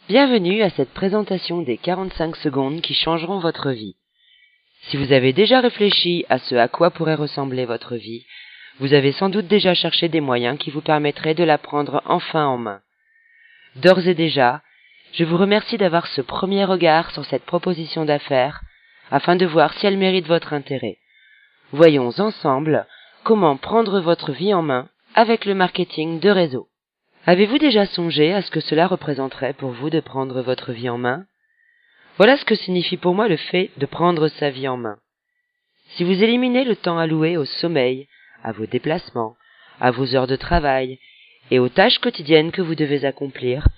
Bienvenue à cette présentation des 45 secondes qui changeront votre vie. Si vous avez déjà réfléchi à ce à quoi pourrait ressembler votre vie, vous avez sans doute déjà cherché des moyens qui vous permettraient de la prendre enfin en main. D'ores et déjà, je vous remercie d'avoir ce premier regard sur cette proposition d'affaires afin de voir si elle mérite votre intérêt. Voyons ensemble comment prendre votre vie en main avec le marketing de réseau. Avez-vous déjà songé à ce que cela représenterait pour vous de prendre votre vie en main ? Voilà ce que signifie pour moi le fait de prendre sa vie en main. Si vous éliminez le temps alloué au sommeil, à vos déplacements, à vos heures de travail et aux tâches quotidiennes que vous devez accomplir,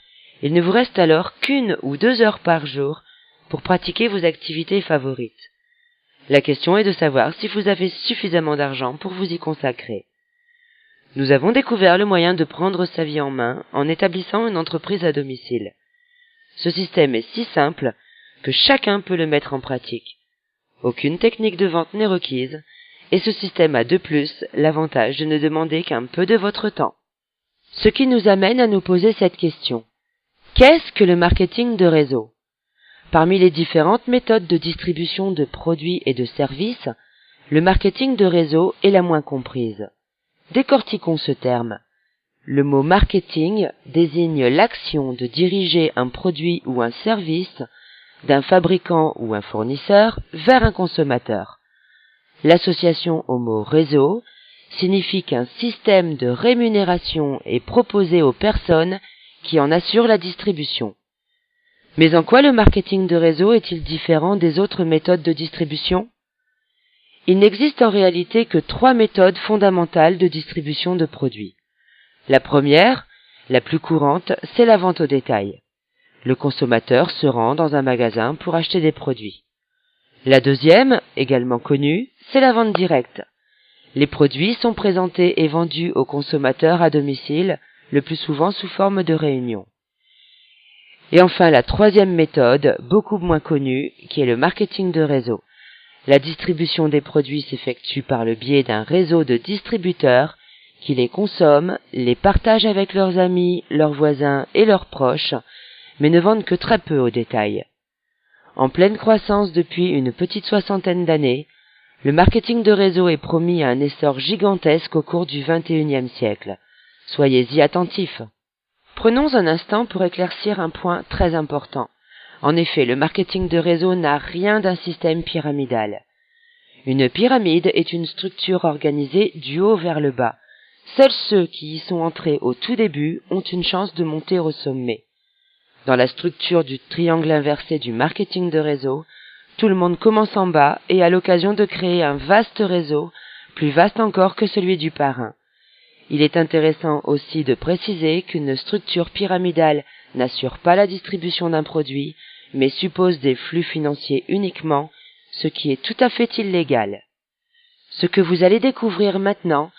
il ne vous reste alors qu'1 ou 2 heures par jour pour pratiquer vos activités favorites. La question est de savoir si vous avez suffisamment d'argent pour vous y consacrer. Nous avons découvert le moyen de prendre sa vie en main en établissant une entreprise à domicile. Ce système est si simple que chacun peut le mettre en pratique. Aucune technique de vente n'est requise, et ce système a de plus l'avantage de ne demander qu'un peu de votre temps. Ce qui nous amène à nous poser cette question. Qu'est-ce que le marketing de réseau ? Parmi les différentes méthodes de distribution de produits et de services, le marketing de réseau est la moins comprise. Décortiquons ce terme. Le mot marketing désigne l'action de diriger un produit ou un service d'un fabricant ou un fournisseur vers un consommateur. L'association au mot réseau signifie qu'un système de rémunération est proposé aux personnes qui en assurent la distribution. Mais en quoi le marketing de réseau est-il différent des autres méthodes de distribution ? Il n'existe en réalité que 3 méthodes fondamentales de distribution de produits. La première, la plus courante, c'est la vente au détail. Le consommateur se rend dans un magasin pour acheter des produits. La deuxième, également connue, c'est la vente directe. Les produits sont présentés et vendus aux consommateurs à domicile, le plus souvent sous forme de réunion. Et enfin la troisième méthode, beaucoup moins connue, qui est le marketing de réseau. La distribution des produits s'effectue par le biais d'un réseau de distributeurs qui les consomment, les partagent avec leurs amis, leurs voisins et leurs proches, mais ne vendent que très peu au détail. En pleine croissance depuis une petite 60aine d'années, le marketing de réseau est promis à un essor gigantesque au cours du XXIe siècle. Soyez-y attentifs. Prenons un instant pour éclaircir un point très important. En effet, le marketing de réseau n'a rien d'un système pyramidal. Une pyramide est une structure organisée du haut vers le bas. Seuls ceux qui y sont entrés au tout début ont une chance de monter au sommet. Dans la structure du triangle inversé du marketing de réseau, tout le monde commence en bas et a l'occasion de créer un vaste réseau, plus vaste encore que celui du parrain. Il est intéressant aussi de préciser qu'une structure pyramidale n'assure pas la distribution d'un produit, mais suppose des flux financiers uniquement, ce qui est tout à fait illégal. Ce que vous allez découvrir maintenant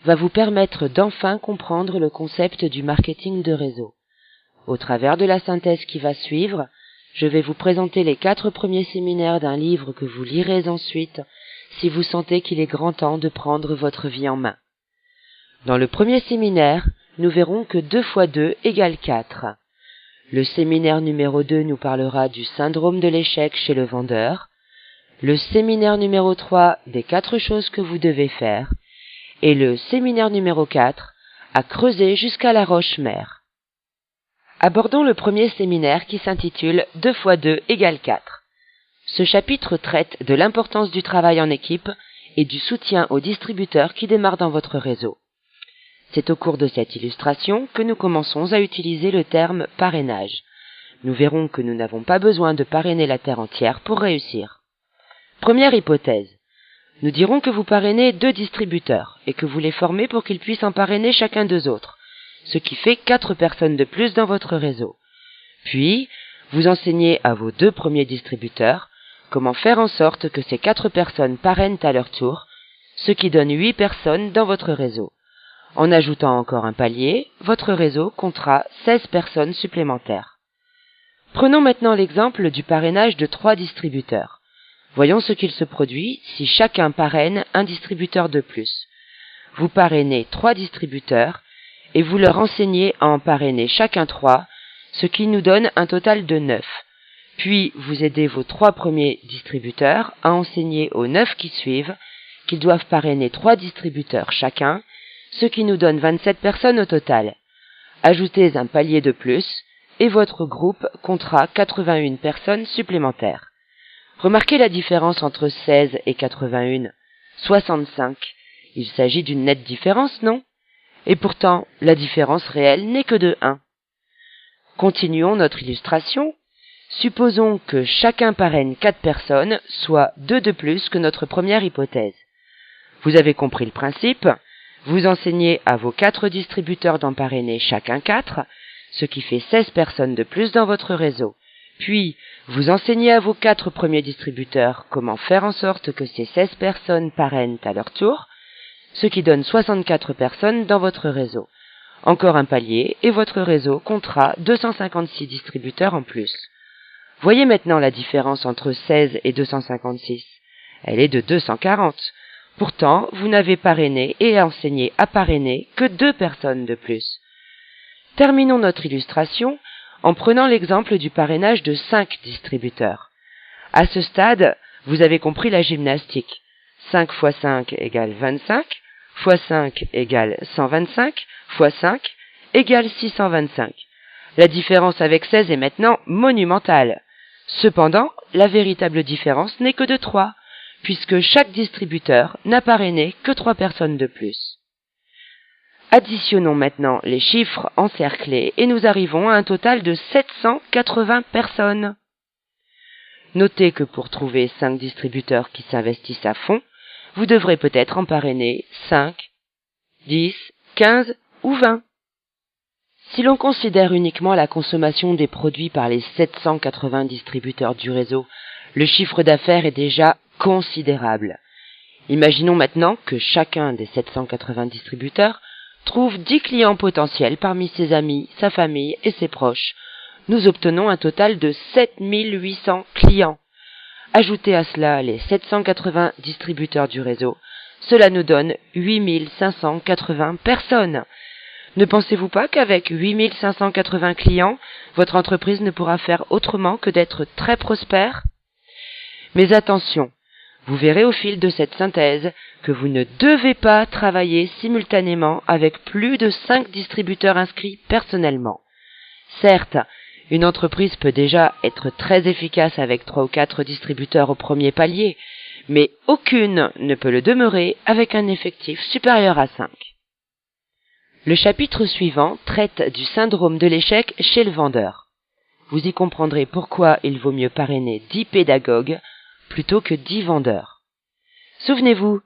va vous permettre d'enfin comprendre le concept du marketing de réseau. Au travers de la synthèse qui va suivre, je vais vous présenter les 4 premiers séminaires d'un livre que vous lirez ensuite si vous sentez qu'il est grand temps de prendre votre vie en main. Dans le premier séminaire, nous verrons que 2 × 2 = 4. Le séminaire numéro 2 nous parlera du syndrome de l'échec chez le vendeur. Le séminaire numéro 3 des 4 choses que vous devez faire. Et le séminaire numéro 4 à creuser jusqu'à la roche-mère. Abordons le premier séminaire qui s'intitule 2 × 2 = 4. Ce chapitre traite de l'importance du travail en équipe et du soutien aux distributeurs qui démarrent dans votre réseau. C'est au cours de cette illustration que nous commençons à utiliser le terme parrainage. Nous verrons que nous n'avons pas besoin de parrainer la terre entière pour réussir. Première hypothèse. Nous dirons que vous parrainez 2 distributeurs et que vous les formez pour qu'ils puissent en parrainer chacun 2 autres, ce qui fait 4 personnes de plus dans votre réseau. Puis, vous enseignez à vos 2 premiers distributeurs comment faire en sorte que ces 4 personnes parrainent à leur tour, ce qui donne 8 personnes dans votre réseau. En ajoutant encore un palier, votre réseau comptera 16 personnes supplémentaires. Prenons maintenant l'exemple du parrainage de 3 distributeurs. Voyons ce qu'il se produit si chacun parraine un distributeur de plus. Vous parrainez 3 distributeurs et vous leur enseignez à en parrainer chacun 3, ce qui nous donne un total de 9. Puis vous aidez vos 3 premiers distributeurs à enseigner aux 9 qui suivent qu'ils doivent parrainer 3 distributeurs chacun, ce qui nous donne 27 personnes au total. Ajoutez un palier de plus et votre groupe comptera 81 personnes supplémentaires. Remarquez la différence entre 16 et 81, 65. Il s'agit d'une nette différence, non? Et pourtant, la différence réelle n'est que de 1. Continuons notre illustration. Supposons que chacun parraine 4 personnes, soit 2 de plus que notre première hypothèse. Vous avez compris le principe. Vous enseignez à vos 4 distributeurs d'en parrainer chacun 4, ce qui fait 16 personnes de plus dans votre réseau. Puis, vous enseignez à vos 4 premiers distributeurs comment faire en sorte que ces 16 personnes parrainent à leur tour, ce qui donne 64 personnes dans votre réseau. Encore un palier et votre réseau comptera 256 distributeurs en plus. Voyez maintenant la différence entre 16 et 256. Elle est de 240. Pourtant, vous n'avez parrainé et enseigné à parrainer que 2 personnes de plus. Terminons notre illustration en prenant l'exemple du parrainage de 5 distributeurs. À ce stade, vous avez compris la gymnastique. 5 x 5 égale 25, x 5 égale 125, x 5 égale 625. La différence avec 16 est maintenant monumentale. Cependant, la véritable différence n'est que de 3, puisque chaque distributeur n'a parrainé que 3 personnes de plus. Additionnons maintenant les chiffres encerclés et nous arrivons à un total de 780 personnes. Notez que pour trouver 5 distributeurs qui s'investissent à fond, vous devrez peut-être en parrainer 5, 10, 15 ou 20. Si l'on considère uniquement la consommation des produits par les 780 distributeurs du réseau, le chiffre d'affaires est déjà considérable. Imaginons maintenant que chacun des 780 distributeurs trouve 10 clients potentiels parmi ses amis, sa famille et ses proches. Nous obtenons un total de 7800 clients. Ajoutez à cela les 780 distributeurs du réseau. Cela nous donne 8580 personnes. Ne pensez-vous pas qu'avec 8580 clients, votre entreprise ne pourra faire autrement que d'être très prospère? Mais attention, vous verrez au fil de cette synthèse que vous ne devez pas travailler simultanément avec plus de 5 distributeurs inscrits personnellement. Certes, une entreprise peut déjà être très efficace avec 3 ou 4 distributeurs au premier palier, mais aucune ne peut le demeurer avec un effectif supérieur à 5. Le chapitre suivant traite du syndrome de l'échec chez le vendeur. Vous y comprendrez pourquoi il vaut mieux parrainer 10 pédagogues plutôt que 10 vendeurs. Souvenez-vous,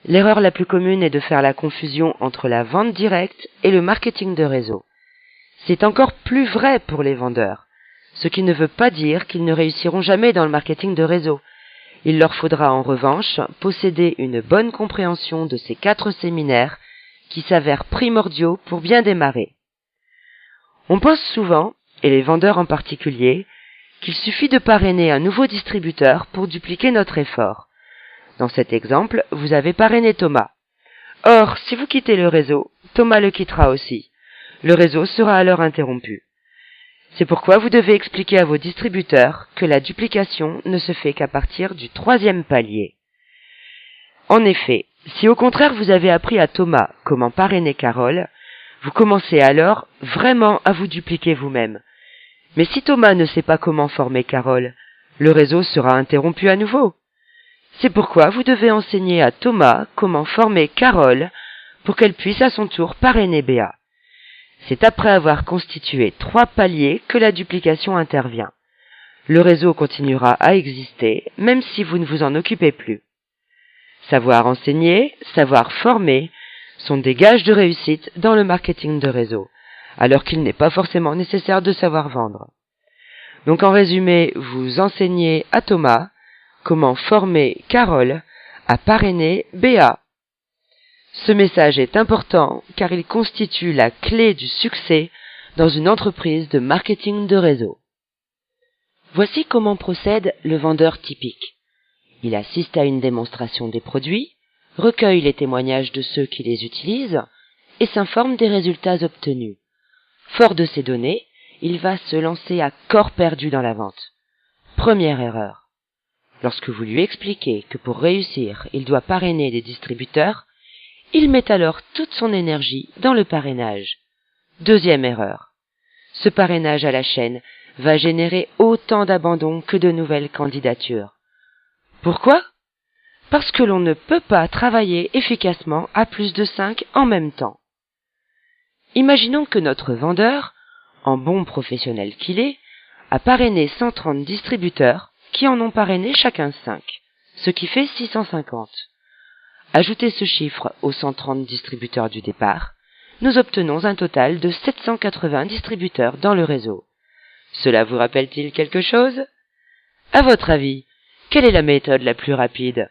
l'erreur la plus commune est de faire la confusion entre la vente directe et le marketing de réseau. C'est encore plus vrai pour les vendeurs, ce qui ne veut pas dire qu'ils ne réussiront jamais dans le marketing de réseau. Il leur faudra en revanche posséder une bonne compréhension de ces 4 séminaires qui s'avèrent primordiaux pour bien démarrer. On pense souvent, et les vendeurs en particulier, qu'il suffit de parrainer un nouveau distributeur pour dupliquer notre effort. Dans cet exemple, vous avez parrainé Thomas. Or, si vous quittez le réseau, Thomas le quittera aussi. Le réseau sera alors interrompu. C'est pourquoi vous devez expliquer à vos distributeurs que la duplication ne se fait qu'à partir du 3e palier. En effet, si au contraire vous avez appris à Thomas comment parrainer Carole, vous commencez alors vraiment à vous dupliquer vous-même. Mais si Thomas ne sait pas comment former Carole, le réseau sera interrompu à nouveau. C'est pourquoi vous devez enseigner à Thomas comment former Carole pour qu'elle puisse à son tour parrainer Béa. C'est après avoir constitué 3 paliers que la duplication intervient. Le réseau continuera à exister même si vous ne vous en occupez plus. Savoir enseigner, savoir former sont des gages de réussite dans le marketing de réseau, alors qu'il n'est pas forcément nécessaire de savoir vendre. Donc en résumé, vous enseignez à Thomas comment former Carole à parrainer Béa. Ce message est important car il constitue la clé du succès dans une entreprise de marketing de réseau. Voici comment procède le vendeur typique. Il assiste à une démonstration des produits, recueille les témoignages de ceux qui les utilisent et s'informe des résultats obtenus. Fort de ces données, il va se lancer à corps perdu dans la vente. Première erreur. Lorsque vous lui expliquez que pour réussir, il doit parrainer des distributeurs, il met alors toute son énergie dans le parrainage. Deuxième erreur. Ce parrainage à la chaîne va générer autant d'abandons que de nouvelles candidatures. Pourquoi ? Parce que l'on ne peut pas travailler efficacement à plus de 5 en même temps. Imaginons que notre vendeur, en bon professionnel qu'il est, a parrainé 130 distributeurs qui en ont parrainé chacun 5, ce qui fait 650. Ajoutez ce chiffre aux 130 distributeurs du départ, nous obtenons un total de 780 distributeurs dans le réseau. Cela vous rappelle-t-il quelque chose ? À votre avis, quelle est la méthode la plus rapide ?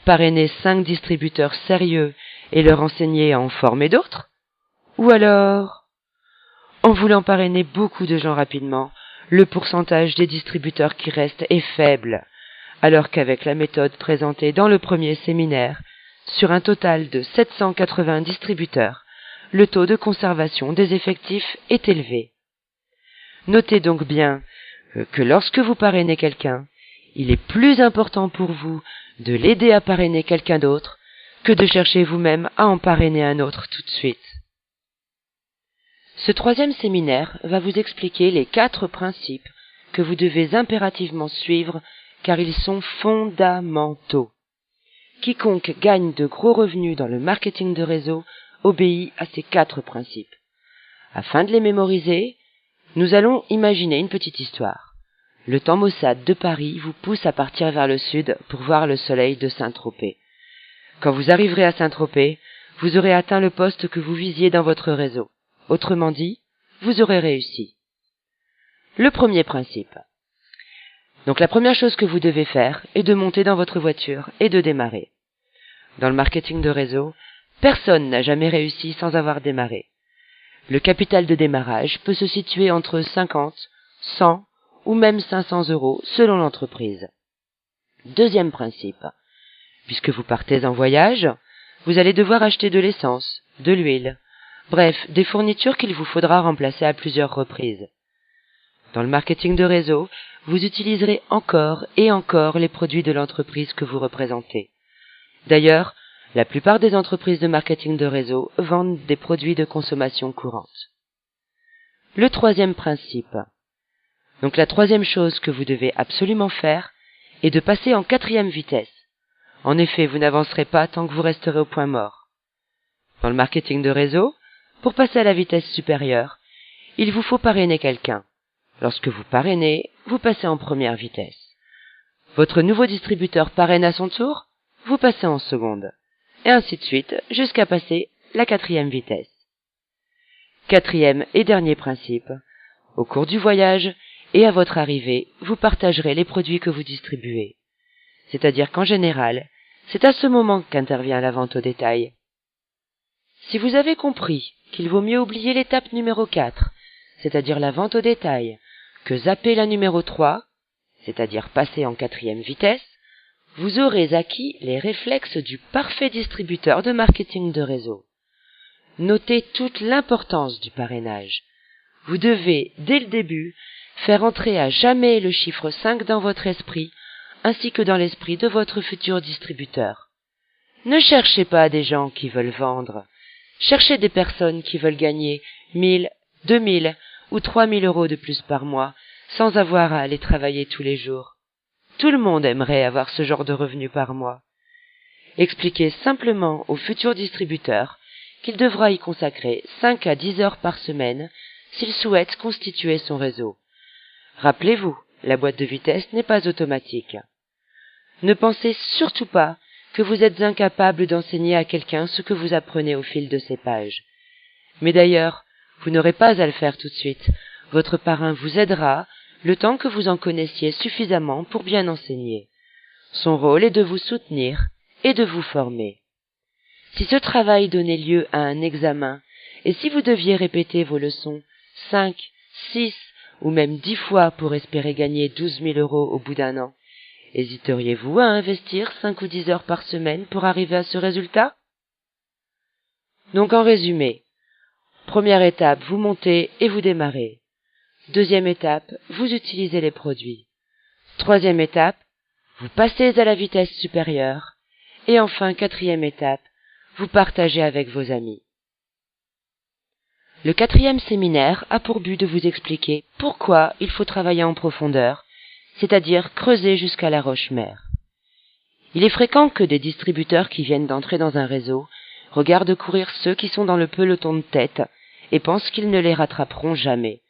Parrainer 5 distributeurs sérieux et leur enseigner à en former d'autres ? Ou alors, en voulant parrainer beaucoup de gens rapidement, le pourcentage des distributeurs qui restent est faible, alors qu'avec la méthode présentée dans le premier séminaire, sur un total de 780 distributeurs, le taux de conservation des effectifs est élevé. Notez donc bien que lorsque vous parrainez quelqu'un, il est plus important pour vous de l'aider à parrainer quelqu'un d'autre que de chercher vous-même à en parrainer un autre tout de suite. Ce troisième séminaire va vous expliquer les 4 principes que vous devez impérativement suivre car ils sont fondamentaux. Quiconque gagne de gros revenus dans le marketing de réseau obéit à ces 4 principes. Afin de les mémoriser, nous allons imaginer une petite histoire. Le temps maussade de Paris vous pousse à partir vers le sud pour voir le soleil de Saint-Tropez. Quand vous arriverez à Saint-Tropez, vous aurez atteint le poste que vous visiez dans votre réseau. Autrement dit, vous aurez réussi. Le premier principe. Donc la première chose que vous devez faire est de monter dans votre voiture et de démarrer. Dans le marketing de réseau, personne n'a jamais réussi sans avoir démarré. Le capital de démarrage peut se situer entre 50, 100 ou même 500 € selon l'entreprise. Deuxième principe. Puisque vous partez en voyage, vous allez devoir acheter de l'essence, de l'huile, bref, des fournitures qu'il vous faudra remplacer à plusieurs reprises. Dans le marketing de réseau, vous utiliserez encore et encore les produits de l'entreprise que vous représentez. D'ailleurs, la plupart des entreprises de marketing de réseau vendent des produits de consommation courante. Le troisième principe. Donc la troisième chose que vous devez absolument faire est de passer en 4e vitesse. En effet, vous n'avancerez pas tant que vous resterez au point mort. Dans le marketing de réseau, pour passer à la vitesse supérieure, il vous faut parrainer quelqu'un. Lorsque vous parrainez, vous passez en première vitesse. Votre nouveau distributeur parraine à son tour, vous passez en seconde. Et ainsi de suite, jusqu'à passer la 4e vitesse. 4e et dernier principe. Au cours du voyage et à votre arrivée, vous partagerez les produits que vous distribuez. C'est-à-dire qu'en général, c'est à ce moment qu'intervient la vente au détail. Si vous avez compris qu'il vaut mieux oublier l'étape numéro 4, c'est-à-dire la vente au détail, que zapper la numéro 3, c'est-à-dire passer en 4e vitesse, vous aurez acquis les réflexes du parfait distributeur de marketing de réseau. Notez toute l'importance du parrainage. Vous devez, dès le début, faire entrer à jamais le chiffre 5 dans votre esprit, ainsi que dans l'esprit de votre futur distributeur. Ne cherchez pas des gens qui veulent vendre. Cherchez des personnes qui veulent gagner 1000, 2000 ou 3000 € de plus par mois, sans avoir à aller travailler tous les jours. Tout le monde aimerait avoir ce genre de revenu par mois. Expliquez simplement au futur distributeur qu'il devra y consacrer 5 à 10 heures par semaine s'il souhaite constituer son réseau. Rappelez-vous, la boîte de vitesse n'est pas automatique. Ne pensez surtout pas que vous êtes incapable d'enseigner à quelqu'un ce que vous apprenez au fil de ces pages. Mais d'ailleurs, vous n'aurez pas à le faire tout de suite. Votre parrain vous aidera le temps que vous en connaissiez suffisamment pour bien enseigner. Son rôle est de vous soutenir et de vous former. Si ce travail donnait lieu à un examen, et si vous deviez répéter vos leçons 5, 6 ou même 10 fois pour espérer gagner 12 000 € au bout d'un an, hésiteriez-vous à investir 5 ou 10 heures par semaine pour arriver à ce résultat? Donc en résumé, première étape, vous montez et vous démarrez. Deuxième étape, vous utilisez les produits. Troisième étape, vous passez à la vitesse supérieure. Et enfin, quatrième étape, vous partagez avec vos amis. Le quatrième séminaire a pour but de vous expliquer pourquoi il faut travailler en profondeur, c'est-à-dire creuser jusqu'à la roche-mère. Il est fréquent que des distributeurs qui viennent d'entrer dans un réseau regardent courir ceux qui sont dans le peloton de tête et pensent qu'ils ne les rattraperont jamais.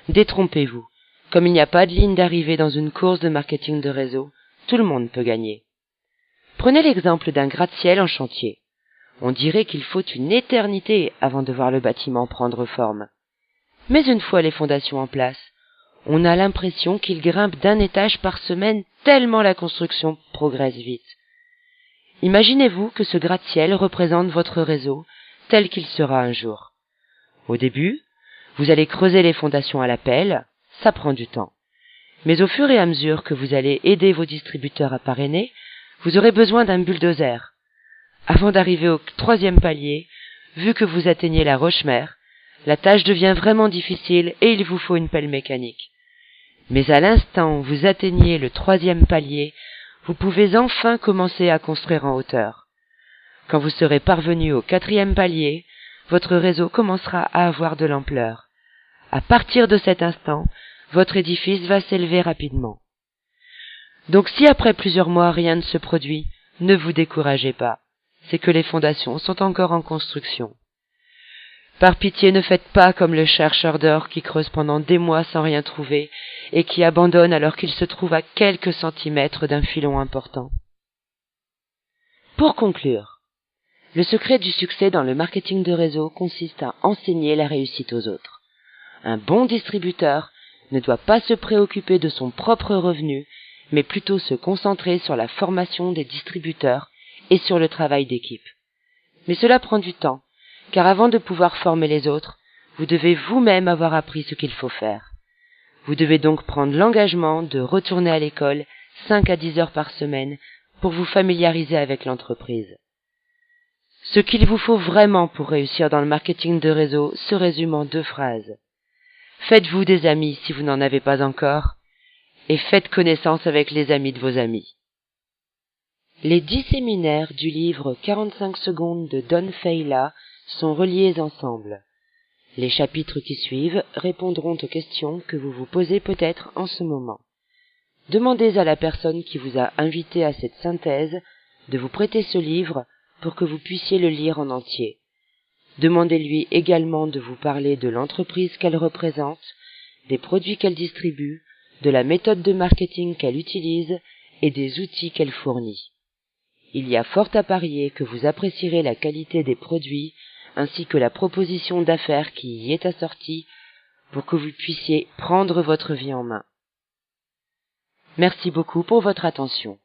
Détrompez-vous. Comme il n'y a pas de ligne d'arrivée dans une course de marketing de réseau, tout le monde peut gagner. Prenez l'exemple d'un gratte-ciel en chantier. On dirait qu'il faut une éternité avant de voir le bâtiment prendre forme. Mais une fois les fondations en place, on a l'impression qu'il grimpe d'un étage par semaine tellement la construction progresse vite. Imaginez-vous que ce gratte-ciel représente votre réseau tel qu'il sera un jour. Au début, vous allez creuser les fondations à la pelle, ça prend du temps. Mais au fur et à mesure que vous allez aider vos distributeurs à parrainer, vous aurez besoin d'un bulldozer. Avant d'arriver au troisième palier, vu que vous atteignez la roche-mère, la tâche devient vraiment difficile et il vous faut une pelle mécanique. Mais à l'instant où vous atteignez le troisième palier, vous pouvez enfin commencer à construire en hauteur. Quand vous serez parvenu au quatrième palier, votre réseau commencera à avoir de l'ampleur. À partir de cet instant, votre édifice va s'élever rapidement. Donc si après plusieurs mois rien ne se produit, ne vous découragez pas. C'est que les fondations sont encore en construction. Par pitié, ne faites pas comme le chercheur d'or qui creuse pendant des mois sans rien trouver et qui abandonne alors qu'il se trouve à quelques centimètres d'un filon important. Pour conclure, le secret du succès dans le marketing de réseau consiste à enseigner la réussite aux autres. Un bon distributeur ne doit pas se préoccuper de son propre revenu, mais plutôt se concentrer sur la formation des distributeurs et sur le travail d'équipe. Mais cela prend du temps, car avant de pouvoir former les autres, vous devez vous-même avoir appris ce qu'il faut faire. Vous devez donc prendre l'engagement de retourner à l'école 5 à 10 heures par semaine pour vous familiariser avec l'entreprise. Ce qu'il vous faut vraiment pour réussir dans le marketing de réseau se résume en 2 phrases. Faites-vous des amis si vous n'en avez pas encore, et faites connaissance avec les amis de vos amis. Les 10 séminaires du livre 45 secondes de Don Failla sont reliés ensemble. Les chapitres qui suivent répondront aux questions que vous vous posez peut-être en ce moment. Demandez à la personne qui vous a invité à cette synthèse de vous prêter ce livre pour que vous puissiez le lire en entier. Demandez-lui également de vous parler de l'entreprise qu'elle représente, des produits qu'elle distribue, de la méthode de marketing qu'elle utilise et des outils qu'elle fournit. Il y a fort à parier que vous apprécierez la qualité des produits ainsi que la proposition d'affaires qui y est assortie pour que vous puissiez prendre votre vie en main. Merci beaucoup pour votre attention.